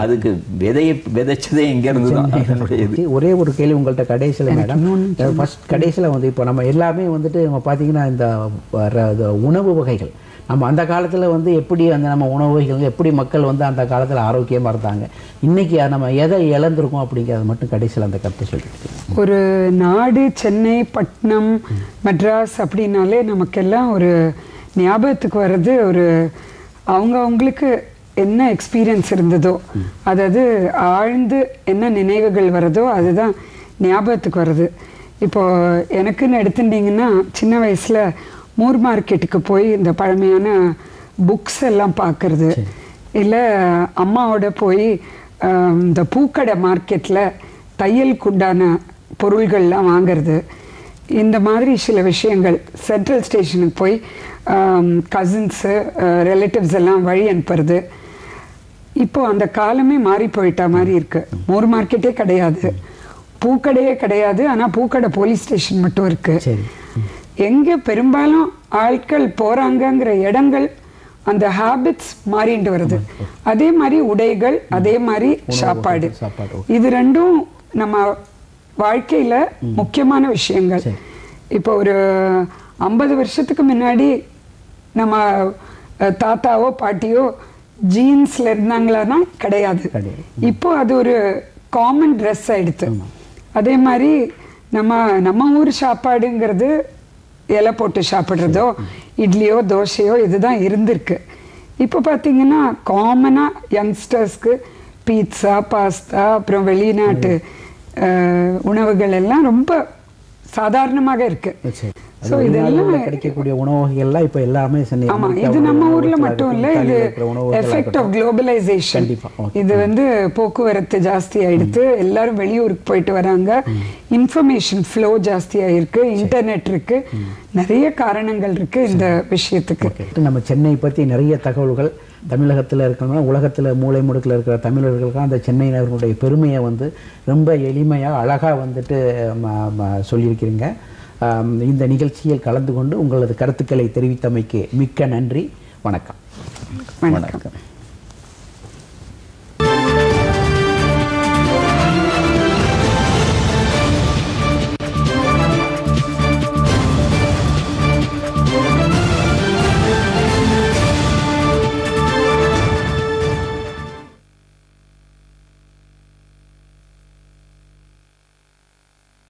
அதுக்கு விதைச்சதே எங்க இருந்து. ஒரே ஒரு கேள்வி உங்கள்கிட்ட கடைசியில் மேடம், ஃபர்ஸ்ட் கடைசியில் வந்து இப்போ நம்ம எல்லாமே வந்துட்டு நம்ம பார்த்தீங்கன்னா இந்த உணவு வகைகள் நம்ம அந்த காலத்தில் வந்து எப்படி அந்த நம்ம உணவு வகைகள் எப்படி மக்கள் வந்து அந்த காலத்தில் ஆரோக்கியமாக இருந்தாங்க, இன்றைக்கி நம்ம எதை இழந்திருக்கோம் அப்படிங்கிறத மட்டும் கடைசியில் அந்த கருத்தை சொல்லிட்டு. ஒரு நாடு சென்னை, பட்னம், மெட்ராஸ் அப்படின்னாலே நமக்கெல்லாம் ஒரு ஞாபகத்துக்கு வர்றது ஒரு அவங்களுக்கு என்ன எக்ஸ்பீரியன்ஸ் இருந்ததோ, அதாவது ஆழ்ந்து என்ன நினைவுகள் வருதோ அதுதான் ஞாபகத்துக்கு வருது. இப்போது எனக்குன்னு எடுத்துட்டிங்கன்னா சின்ன வயசில் மூர் மார்க்கெட்டுக்கு போய் இந்த பழமையான புக்ஸ் எல்லாம் பார்க்குறது, இல்லை அம்மாவோட போய் இந்த பூக்கடை மார்க்கெட்டில் தையலுக்குண்டான பொருள்கள்லாம் வாங்கிறது, இந்த மாதிரி சில விஷயங்கள். சென்ட்ரல் ஸ்டேஷனுக்கு போய் கசின்ஸு ரிலேட்டிவ்ஸ் எல்லாம் வழி அனுப்புறது. இப்போது அந்த காலமே மாறி போயிட்டா மாதிரி இருக்குது. மூர் மார்க்கெட்டே கிடையாது, பூக்கடையே கிடையாது, ஆனால் பூக்கடை போலீஸ் ஸ்டேஷன் மட்டும் இருக்குது. எங்கே பெரும்பாலும் ஆட்கள் போகிறாங்கங்கிற இடங்கள் அந்த ஹேபிட்ஸ் மாறிட்டு வருது. அதே மாதிரி உடைகள், அதே மாதிரி சாப்பாடு, இது ரெண்டும் நம்ம வாழ்க்கையில் முக்கியமான விஷயங்கள். இப்போ ஒரு 50 வருஷத்துக்கு முன்னாடி நம்ம தாத்தாவோ பாட்டியோ ஜீன்ஸில் இருந்தாங்களான்னா கிடையாது. இப்போ அது ஒரு காமன் ட்ரெஸ் ஆகிடுது. அதே மாதிரி நம்ம ஊர் சாப்பாடுங்கிறது இலை போட்டு சாப்பிட்றதோ இட்லியோ தோசையோ இதுதான் இருந்திருக்கு. இப்போ பார்த்திங்கன்னா காமனாக யங்ஸ்டர்ஸ்க்கு பீட்சா, பாஸ்தா, அப்புறம் வெளிநாட்டு உணவுகள் எல்லாம் ரொம்ப சாதாரணமாக இருக்குது. ஸோ இதெல்லாம் கிடைக்கக்கூடிய உணவு வகைகள்லாம் இப்போ எல்லாமே. ஆமாம், இது நம்ம ஊரில் மட்டும் இல்லை, இது எஃபெக்ட் ஆஃப் குளோபலைசேஷன். இது வந்து போக்குவரத்து ஜாஸ்தி ஆகிடுது, எல்லாரும் வெளியூருக்கு போயிட்டு வராங்க, இன்ஃபர்மேஷன் ஃப்ளோ ஜாஸ்தி ஆகிருக்கு, இன்டர்நெட் இருக்குது, நிறைய காரணங்கள் இருக்குது இந்த விஷயத்துக்கு. நம்ம சென்னை பற்றி நிறைய தகவல்கள் தமிழகத்தில் இருக்கிறவங்க, உலகத்தில் மூலை முடுக்கில் இருக்கிற தமிழர்களுக்கு அந்த சென்னையினர்களுடைய பெருமையை வந்து ரொம்ப எளிமையாக அழகாக வந்துட்டு சொல்லியிருக்கிறீங்க. இந்த நிகழ்ச்சியில் கலந்து கொண்டு உங்களது கருத்துக்களை தெரிவித்தமைக்கு மிக்க நன்றி. வணக்கம். வணக்கம்.